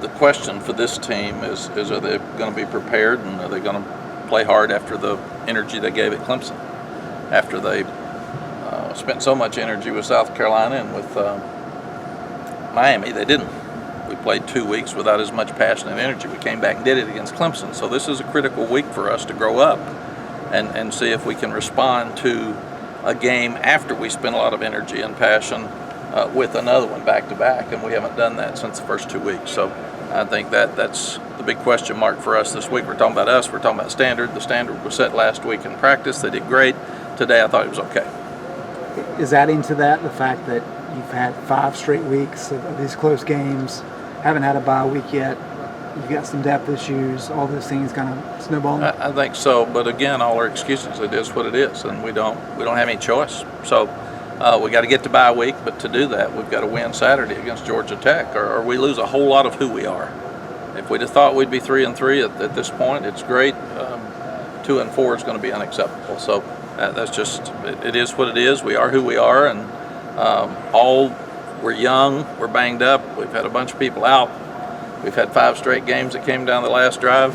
the question for this team is are they going to be prepared, and are they going to play hard after the energy they gave at Clemson, after they spent so much energy with South Carolina and with Miami? They didn't. We played 2 weeks without as much passion and energy. We came back and did it against Clemson. So this is a critical week for us to grow up and see if we can respond to a game after we spent a lot of energy and passion with another one back to back, and we haven't done that since the first 2 weeks. So I think that's the big question mark for us this week. We're talking about us. We're talking about standard. The standard was set last week in practice. They did great. Today I thought it was okay. Is adding to that the fact that you've had 5 straight weeks of these close games, haven't had a bye week yet, you've got some depth issues, all those things kind of snowballing? I think so, but again, all our excuses, it is what it is, and we don't have any choice. So we got to get to bye week, but to do that, we've got to win Saturday against Georgia Tech, or we lose a whole lot of who we are. If we'd have thought we'd be 3-3 at this point, it's great. 2-4 is going to be unacceptable. So that's just, it is what it is. We are who we are, and we're young, we're banged up, we've had a bunch of people out. We've had 5 straight games that came down the last drive,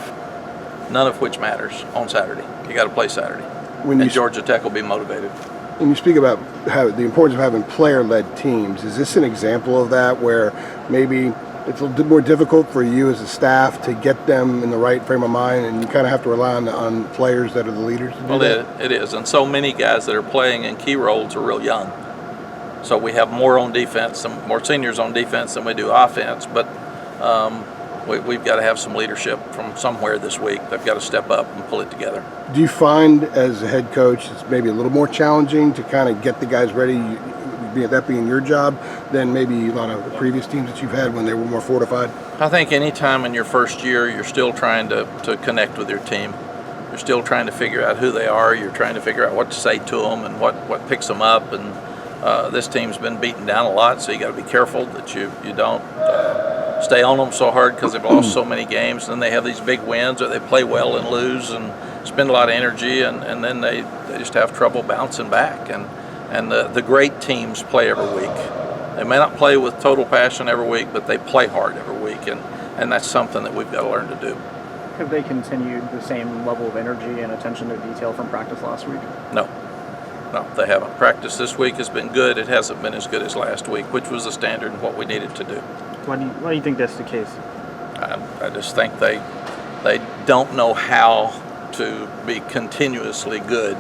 none of which matters on Saturday. You got to play Saturday, and Georgia Tech will be motivated. When you speak about the importance of having player-led teams, is this an example of that, where maybe it's a little more difficult for you as a staff to get them in the right frame of mind, and you kind of have to rely on players that are the leaders? Well, it is, and so many guys that are playing in key roles are real young. So we have more on defense, some more seniors on defense than we do offense, but we've got to have some leadership from somewhere this week. They've got to step up and pull it together. Do you find, as a head coach, it's maybe a little more challenging to kind of get the guys ready, that being your job, than maybe a lot of the previous teams that you've had when they were more fortified? I think any time in your first year, you're still trying to connect with your team. You're still trying to figure out who they are. You're trying to figure out what to say to them and what picks them up. And this team's been beaten down a lot, so you got to be careful that you don't stay on them so hard because they've lost so many games. And then they have these big wins, or they play well and lose and spend a lot of energy, and then they just have trouble bouncing back. And the great teams play every week. They may not play with total passion every week, but they play hard every week, and that's something that we've got to learn to do. Have they continued the same level of energy and attention to detail from practice last week? No, they haven't. Practice this week has been good. It hasn't been as good as last week, which was the standard and what we needed to do. Why do you think that's the case? I just think they don't know how to be continuously good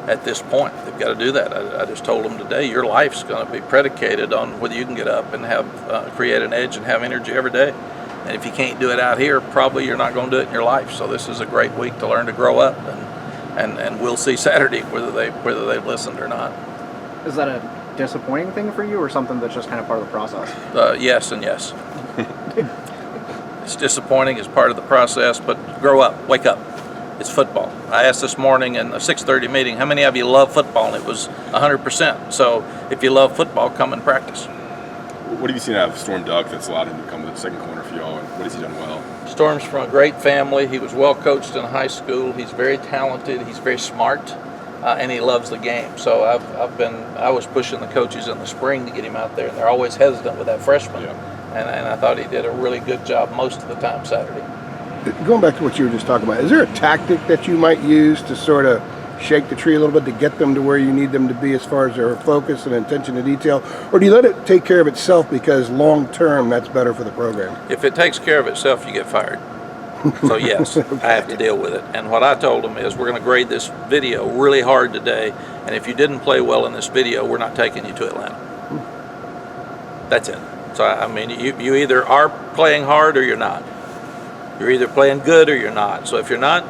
at this point. They've got to do that. I just told them today, your life's going to be predicated on whether you can get up and have create an edge and have energy every day. And if you can't do it out here, probably you're not going to do it in your life. So this is a great week to learn to grow up, and we'll see Saturday whether they've listened or not. Is that a disappointing thing for you, or something that's just kind of part of the process? Yes and yes. It's disappointing, it's part of the process, but grow up, wake up. It's football. I asked this morning in a 6:30 meeting, how many of you love football? And it was 100%. So if you love football, come and practice. What have you seen out of Storm Duck that's allowed him to come to the second corner for y'all, and what has he done well? Storm's from a great family. He was well coached in high school. He's very talented. He's very smart, and he loves the game. So I was pushing the coaches in the spring to get him out there, and they're always hesitant with that freshman. Yeah. And I thought he did a really good job most of the time Saturday. Going back to what you were just talking about, is there a tactic that you might use to sort of shake the tree a little bit to get them to where you need them to be as far as their focus and attention to detail? Or do you let it take care of itself because long term that's better for the program? If it takes care of itself, you get fired. So yes, okay. I have to deal with it. And what I told them is we're going to grade this video really hard today, and if you didn't play well in this video, we're not taking you to Atlanta. That's it. So I mean, you either are playing hard or you're not. You're either playing good or you're not. So if you're not,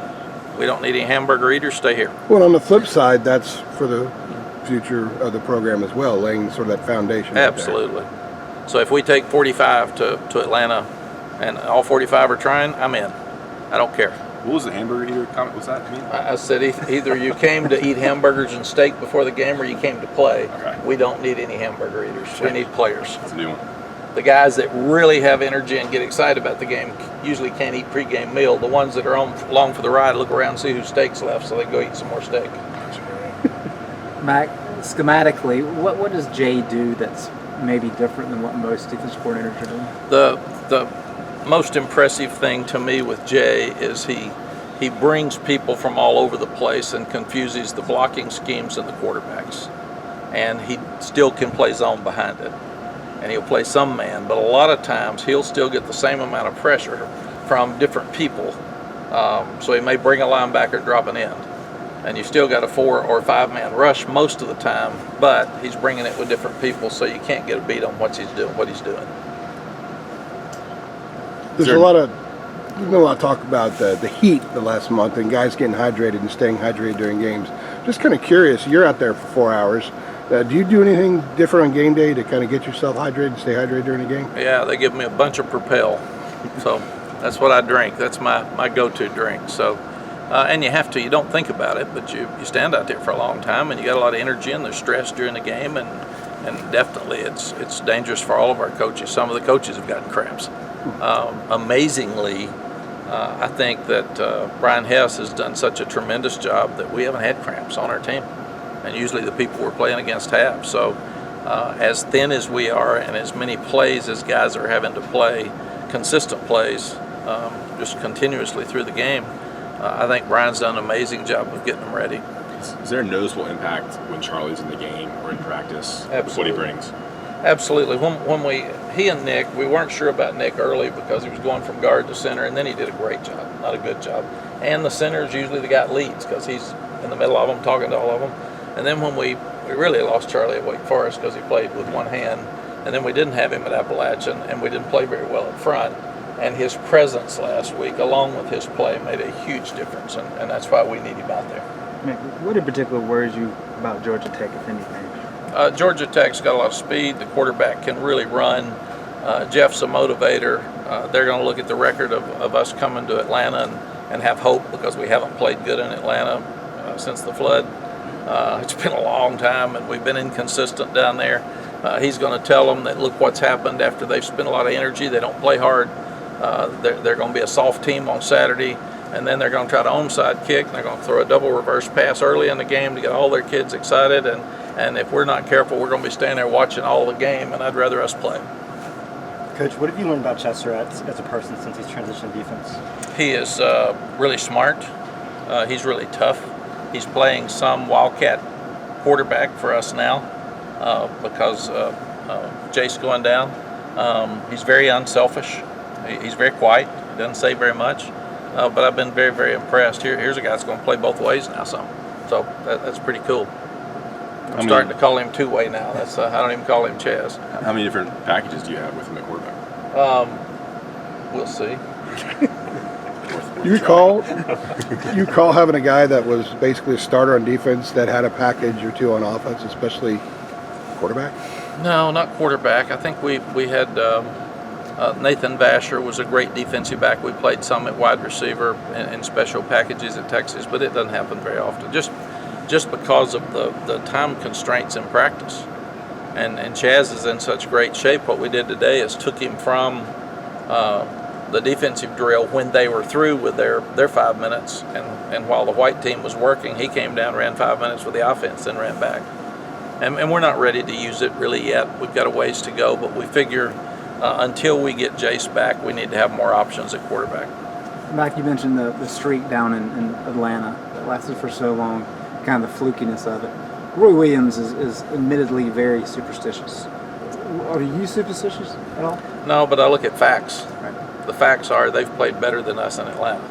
we don't need any hamburger eaters. Stay here. Well, on the flip side, that's for the future of the program as well, laying sort of that foundation. Absolutely. Right. So if we take 45 to Atlanta and all 45 are trying, I'm in. I don't care. What was the hamburger eater comment? What's that mean? I said either you came to eat hamburgers and steak before the game or you came to play. Okay. We don't need any hamburger eaters. We need players. That's a new one. The guys that really have energy and get excited about the game usually can't eat pregame meal. The ones that are along for the ride look around and see whose steak's left, so they go eat some more steak. Mack, schematically, what does Jay do that's maybe different than what most defensive coordinators are doing? The most impressive thing to me with Jay is he brings people from all over the place and confuses the blocking schemes and the quarterbacks. And he still can play zone behind it. And he'll play some man, but a lot of times he'll still get the same amount of pressure from different people. So he may bring a linebacker, drop an end. And you still got a 4 or 5 man rush most of the time, but he's bringing it with different people, so you can't get a beat on what he's doing. There's been a lot of talk about the heat the last month and guys getting hydrated and staying hydrated during games. Just kind of curious, you're out there for 4 hours. Do you do anything different on game day to kind of get yourself hydrated and stay hydrated during the game? Yeah, they give me a bunch of Propel, so that's what I drink. That's my go-to drink. So, and you have to. You don't think about it, but you stand out there for a long time, and you got a lot of energy, and there's stress during the game, and definitely it's dangerous for all of our coaches. Some of the coaches have gotten cramps. Amazingly, I think that Brian Hess has done such a tremendous job that we haven't had cramps on our team. And usually the people we're playing against have. So as thin as we are and as many plays as guys are having to play, consistent plays, just continuously through the game, I think Brian's done an amazing job of getting them ready. Is there a noticeable impact when Charlie's in the game or in practice? Absolutely. What he brings? Absolutely. He and Nick, we weren't sure about Nick early because he was going from guard to center, and then he did a great job, not a good job. And the center is usually the guy that leads because he's in the middle of them, talking to all of them. And then when we really lost Charlie at Wake Forest because he played with one hand, and then we didn't have him at Appalachian, and we didn't play very well up front. And his presence last week, along with his play, made a huge difference, and that's why we need him out there. Mack, what in particular worries you about Georgia Tech, if anything? Georgia Tech's got a lot of speed. The quarterback can really run. Jeff's a motivator. They're going to look at the record of us coming to Atlanta and have hope because we haven't played good in Atlanta since the flood. It's been a long time, and we've been inconsistent down there. He's going to tell them that look what's happened after they've spent a lot of energy. They don't play hard. They're going to be a soft team on Saturday, and then they're going to try to onside kick, and they're going to throw a double reverse pass early in the game to get all their kids excited. And if we're not careful, we're going to be standing there watching all the game, and I'd rather us play. Coach, what have you learned about Chester as a person since he's transitioned to defense? He is really smart. He's really tough. He's playing some Wildcat quarterback for us now because Jace going down. He's very unselfish. He's very quiet. He doesn't say very much. But I've been very, very impressed. Here's a guy that's going to play both ways now. So that's pretty cool. I'm starting to call him two-way now. That's I don't even call him Chaz. How many different packages do you have with him at quarterback? We'll see. You recall having a guy that was basically a starter on defense that had a package or two on offense, especially quarterback? No, not quarterback. I think we had Nathan Vasher was a great defensive back. We played some at wide receiver in special packages at Texas, but it doesn't happen very often. Just because of the time constraints in practice. And Chaz is in such great shape. What we did today is took him from the defensive drill when they were through with their 5 minutes, and while the white team was working, he came down, ran 5 minutes with the offense, then ran back. And we're not ready to use it really yet. We've got a ways to go, but we figure until we get Jace back, we need to have more options at quarterback. Mack, you mentioned the streak down in Atlanta that lasted for so long, kind of the flukiness of it. Roy Williams is admittedly very superstitious. Are you superstitious at all? No, but I look at facts. Right. The facts are they've played better than us in Atlanta.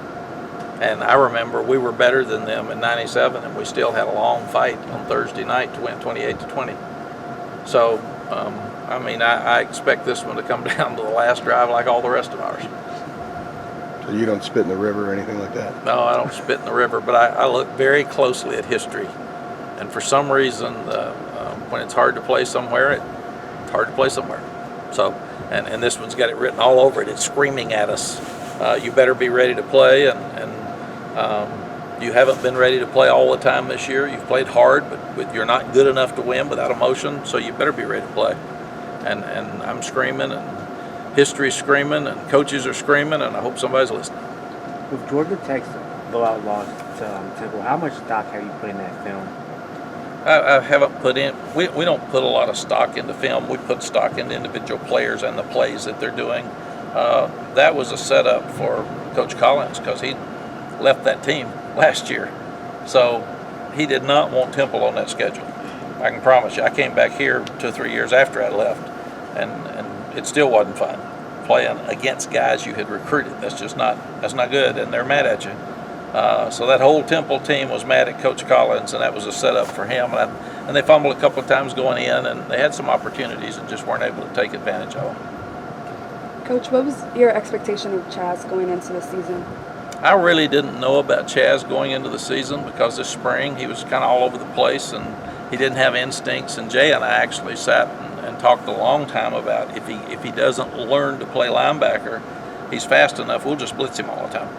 And I remember we were better than them in '97, and we still had a long fight on Thursday night to win 28-20. So, I expect this one to come down to the last drive like all the rest of ours. So you don't spit in the river or anything like that? No, I don't spit in the river, but I look very closely at history. And for some reason, when it's hard to play somewhere, it's hard to play somewhere. So, and this one's got it written all over it. It's screaming at us. You better be ready to play, and you haven't been ready to play all the time this year. You've played hard, but you're not good enough to win without emotion, so you better be ready to play. And I'm screaming, and history's screaming, and coaches are screaming, and I hope somebody's listening. With Georgia Tech's blowout loss to Temple, how much stock have you put in that film? I haven't put in, we don't put a lot of stock into film. We put stock into individual players and the plays that they're doing. that was a setup for Coach Collins because he left that team last year. So he did not want Temple on that schedule. I can promise you. I came back here 2 or 3 years after I left, and it still wasn't fun playing against guys you had recruited. That's not good, and they're mad at you. So that whole Temple team was mad at Coach Collins, and that was a setup for him. And they fumbled a couple of times going in, and they had some opportunities and just weren't able to take advantage of them. Coach, what was your expectation of Chaz going into the season? I really didn't know about Chaz going into the season because this spring he was kind of all over the place and he didn't have instincts. And Jay and I actually sat and talked a long time about if he doesn't learn to play linebacker, he's fast enough, we'll just blitz him all the time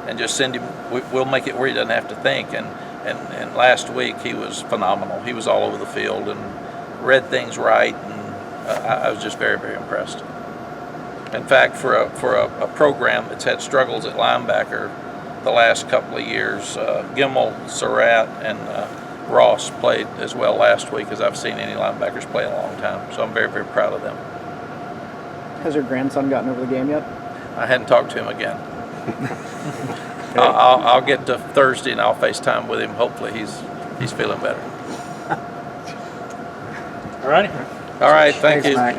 and just send him. We'll make it where he doesn't have to think. And last week he was phenomenal. He was all over the field and read things right, and I was just very, very impressed. In fact, for a program that's had struggles at linebacker the last couple of years, Gimmel, Surratt, and Ross played as well last week as I've seen any linebackers play in a long time. So I'm very, very proud of them. Has your grandson gotten over the game yet? I hadn't talked to him again. I'll get to Thursday and I'll FaceTime with him. Hopefully he's feeling better. All righty. All right, thank you. Mack.